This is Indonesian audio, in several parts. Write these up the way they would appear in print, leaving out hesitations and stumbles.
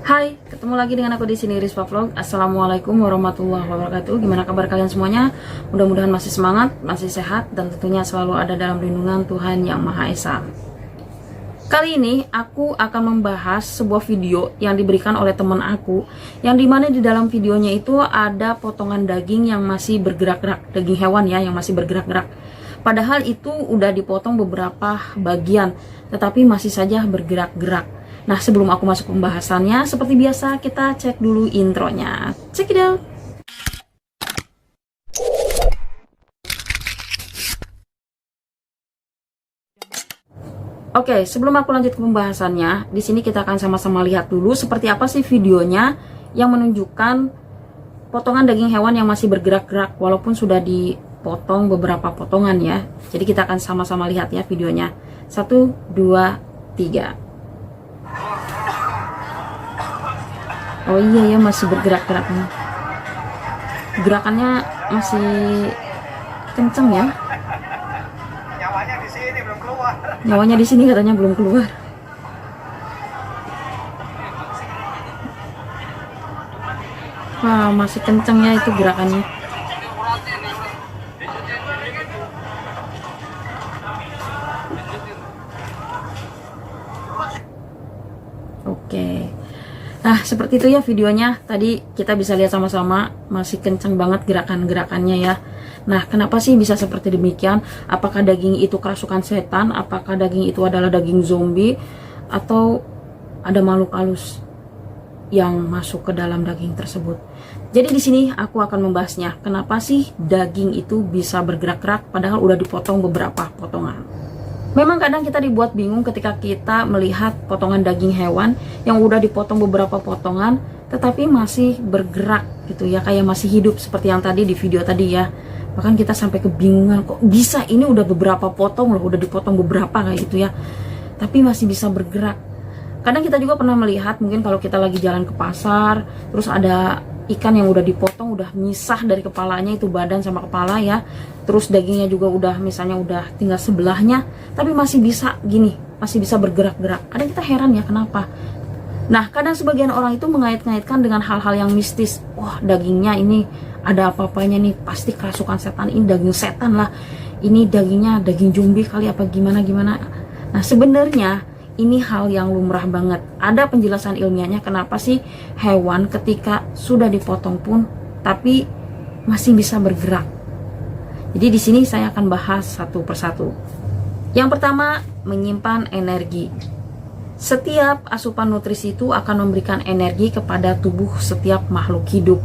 Hai, ketemu lagi dengan aku di sini Rispa Vlog. Assalamualaikum warahmatullahi wabarakatuh. Gimana kabar kalian semuanya? Mudah-mudahan masih semangat, masih sehat, dan tentunya selalu ada dalam lindungan Tuhan Yang Maha Esa. Kali ini aku akan membahas sebuah video yang diberikan oleh teman aku, yang dimana di dalam videonya itu ada potongan daging yang masih bergerak-gerak, daging hewan ya, yang masih bergerak-gerak. Padahal itu udah dipotong beberapa bagian, tetapi masih saja bergerak-gerak. Nah, sebelum aku masuk pembahasannya, seperti biasa kita cek dulu intronya. Check it out. Oke, sebelum aku lanjut ke pembahasannya, di sini kita akan sama-sama lihat dulu seperti apa sih videonya yang menunjukkan potongan daging hewan yang masih bergerak-gerak walaupun sudah dipotong beberapa potongan ya. Jadi kita akan sama-sama lihat ya videonya. 1, 2, 3. Oh iya ya, masih bergerak-gerak nih. Gerakannya masih kenceng ya. Nyawanya di sini belum keluar. Nyawanya di sini katanya belum keluar. Wah, masih kenceng ya itu gerakannya. Oke. Nah, seperti itu ya videonya. Tadi kita bisa lihat sama-sama masih kencang banget gerakan-gerakannya ya. Nah, kenapa sih bisa seperti demikian? Apakah daging itu kerasukan setan? Apakah daging itu adalah daging zombie? Atau ada makhluk halus yang masuk ke dalam daging tersebut? Jadi di sini aku akan membahasnya. Kenapa sih daging itu bisa bergerak-gerak padahal udah dipotong beberapa potongan? Memang kadang kita dibuat bingung ketika kita melihat potongan daging hewan yang udah dipotong beberapa potongan tetapi masih bergerak gitu ya, kayak masih hidup seperti yang tadi di video tadi ya. Bahkan kita sampai kebingungan, kok bisa ini udah beberapa potong loh, udah dipotong beberapa kayak gitu ya, tapi masih bisa bergerak. Kadang kita juga pernah melihat mungkin kalau kita lagi jalan ke pasar, terus ada ikan yang udah dipotong, udah misah dari kepalanya, itu badan sama kepala ya, terus dagingnya juga udah misalnya udah tinggal sebelahnya, tapi masih bisa gini, masih bisa bergerak-gerak. Kadang kita heran ya kenapa. Nah, kadang sebagian orang itu mengait-ngaitkan dengan hal-hal yang mistis. Wah, dagingnya ini ada apa-apanya nih, pasti kerasukan setan, ini daging setan lah, ini dagingnya daging zombie kali apa gimana-gimana. Nah, sebenarnya ini hal yang lumrah banget. Ada penjelasan ilmiahnya kenapa sih hewan ketika sudah dipotong pun tapi masih bisa bergerak. Jadi di sini saya akan bahas satu persatu. Yang pertama, menyimpan energi. Setiap asupan nutrisi itu akan memberikan energi kepada tubuh setiap makhluk hidup.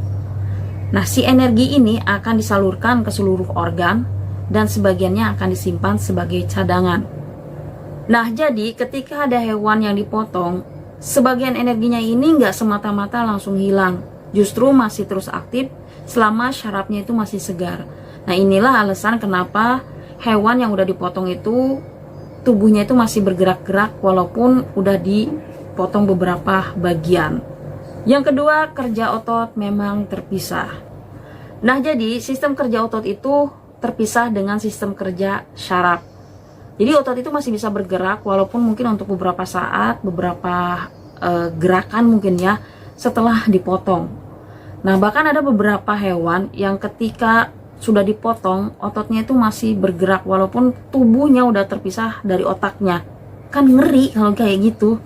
Nah, si energi ini akan disalurkan ke seluruh organ dan sebagiannya akan disimpan sebagai cadangan. Nah, jadi ketika ada hewan yang dipotong, sebagian energinya ini nggak semata-mata langsung hilang. Justru masih terus aktif selama syarafnya itu masih segar. Nah, inilah alasan kenapa hewan yang udah dipotong itu tubuhnya itu masih bergerak-gerak walaupun udah dipotong beberapa bagian. Yang kedua, kerja otot memang terpisah. Nah, jadi sistem kerja otot itu terpisah dengan sistem kerja syaraf. Jadi otot itu masih bisa bergerak walaupun mungkin untuk beberapa saat, beberapa gerakan mungkin ya setelah dipotong. Nah, bahkan ada beberapa hewan yang ketika sudah dipotong ototnya itu masih bergerak walaupun tubuhnya udah terpisah dari otaknya. Kan ngeri kalau kayak gitu.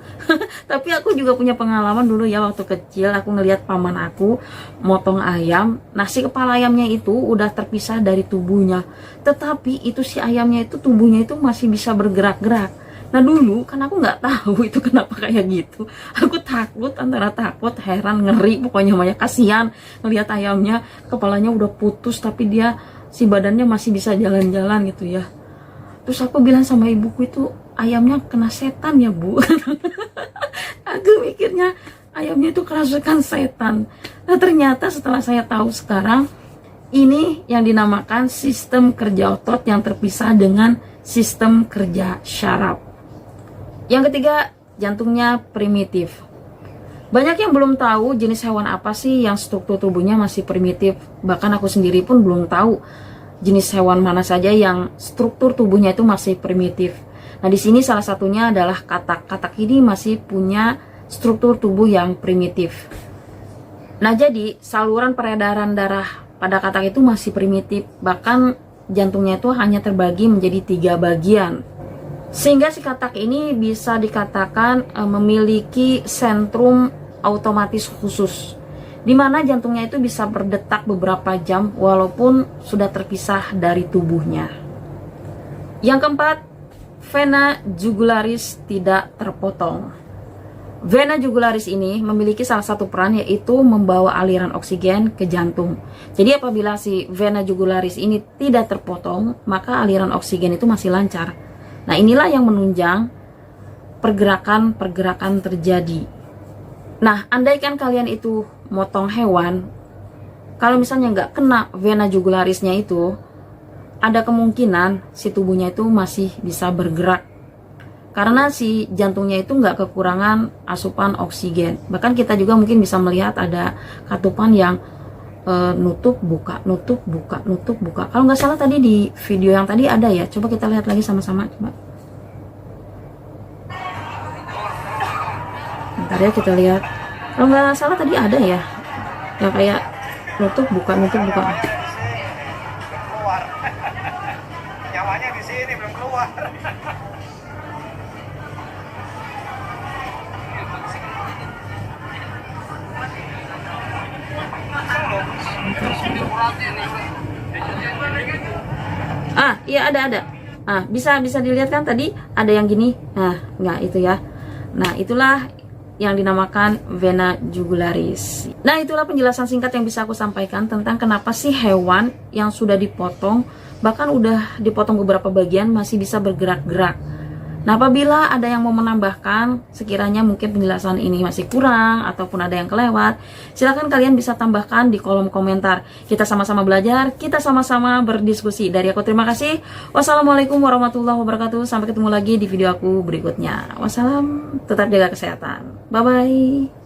Tapi aku juga punya pengalaman dulu ya, waktu kecil aku ngelihat paman aku motong ayam. Nah, si kepala ayamnya itu udah terpisah dari tubuhnya, tetapi itu si ayamnya itu tubuhnya itu masih bisa bergerak-gerak. Nah, dulu kan aku nggak tahu itu kenapa kayak gitu. Aku takut, antara takut, heran, ngeri, pokoknya banyak, kasihan ngelihat ayamnya kepalanya udah putus tapi dia si badannya masih bisa jalan-jalan gitu ya. Terus aku bilang sama ibuku, itu ayamnya kena setan ya bu. Aku mikirnya ayamnya itu kerasukan setan. Nah, ternyata setelah saya tahu sekarang, ini yang dinamakan sistem kerja otot yang terpisah dengan sistem kerja syaraf. Yang ketiga, jantungnya primitif. Banyak yang belum tahu jenis hewan apa sih yang struktur tubuhnya masih primitif. Bahkan aku sendiri pun belum tahu jenis hewan mana saja yang struktur tubuhnya itu masih primitif. Nah, di sini salah satunya adalah katak. Katak ini masih punya struktur tubuh yang primitif. Nah, jadi saluran peredaran darah pada katak itu masih primitif, bahkan jantungnya itu hanya terbagi menjadi 3 bagian. Sehingga si katak ini bisa dikatakan memiliki sentrum otomatis khusus, di mana jantungnya itu bisa berdetak beberapa jam walaupun sudah terpisah dari tubuhnya. Yang keempat, vena jugularis tidak terpotong. Vena jugularis ini memiliki salah satu peran, yaitu membawa aliran oksigen ke jantung. Jadi apabila si vena jugularis ini tidak terpotong, maka aliran oksigen itu masih lancar. Nah, inilah yang menunjang pergerakan-pergerakan terjadi. Nah, andaikan kalian itu motong hewan, kalau misalnya nggak kena vena jugularisnya itu, ada kemungkinan si tubuhnya itu masih bisa bergerak. Karena si jantungnya itu nggak kekurangan asupan oksigen. Bahkan kita juga mungkin bisa melihat ada katupan yang nutup, buka, nutup, buka, nutup, buka. Kalau nggak salah tadi di video yang tadi ada ya. Coba kita lihat lagi sama-sama. Coba. Bentar ya, kita lihat. Kalau nggak salah tadi ada ya. Yang kayak nutup, buka, nutup, buka. Keluar. Nyawanya di sini belum keluar. Iya ada. Bisa dilihat kan tadi ada yang gini. Nah, nggak itu ya. Nah, itulah yang dinamakan vena jugularis. Nah, itulah penjelasan singkat yang bisa aku sampaikan tentang kenapa sih hewan yang sudah dipotong, bahkan udah dipotong beberapa bagian, masih bisa bergerak-gerak. Nah, apabila ada yang mau menambahkan, sekiranya mungkin penjelasan ini masih kurang ataupun ada yang kelewat, silahkan kalian bisa tambahkan di kolom komentar. Kita sama-sama belajar, kita sama-sama berdiskusi. Dari aku terima kasih. Wassalamualaikum warahmatullahi wabarakatuh. Sampai ketemu lagi di video aku berikutnya. Wassalam, tetap jaga kesehatan. Bye-bye.